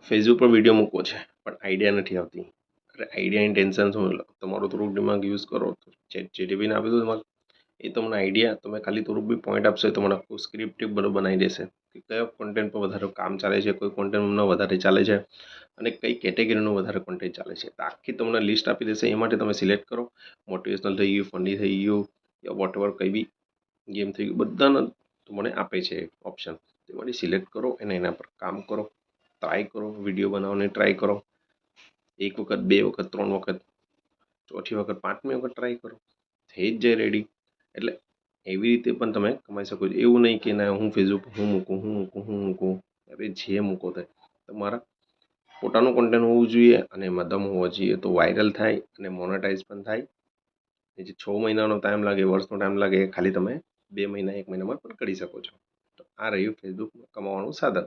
Facebook પર video મૂકવો છે પણ આઈડિયા નથી આવતી. અરે આઈડિયાની ટેન્શન શું લો, તમારું થોડુંક દિમાગ યુઝ કરો તો ચેટજીપીટીને આપી દો દિમાગ, એ તમને આઈડિયા, તમે ખાલી થોડુંક બી પોઈન્ટ આપશો તો મને આખું સ્ક્રિપ્ટ બધું બનાવી દેશે કે કયો કોન્ટેન્ટ પર વધારે કામ ચાલે છે, કોઈ કોન્ટેન્ટ અમને વધારે ચાલે છે અને કઈ કેટેગરીનું વધારે કોન્ટેન્ટ ચાલે છે. તો આખી તમને લિસ્ટ આપી દેશે. એ માટે તમે સિલેક્ટ કરો. મોટિવેશનલ થઈ ગયું, ફની થઈ ગયું, યા વોટ એવર કંઈ બી ગેમ થઈ ગયું, બધાના મને આપે છે ઓપ્શન. તેમાંથી સિલેક્ટ કરો અને એના પર કામ કરો, ટ્રાય કરો, વિડીયો બનાવવાની ટ્રાય કરો. એક વખત, બે વખત, ત્રણ વખત, ચોથી વખત, પાંચમી વખત ટ્રાય કરો, થઈ જ જાય રેડી. એટલે એવી રીતે પણ તમે કમાઈ શકો છો. એવું નહીં કે ના હું ફેસબુક હું મૂકું. અરે જે મૂકો તે તમારા પોતાનું કોન્ટેન્ટ હોવું જોઈએ અને એમાં દમ હોવો જોઈએ, તો વાયરલ થાય અને મોનેટાઈઝ પણ થાય. જે 6 મહિનાનો ટાઈમ લાગે, વર્ષનો ટાઈમ લાગે, એ ખાલી તમે 2 મહિના 1 મહિનામાં પણ કરી શકો છો. તો આ રહ્યું ફેસબુક કમાવાનું સાધન.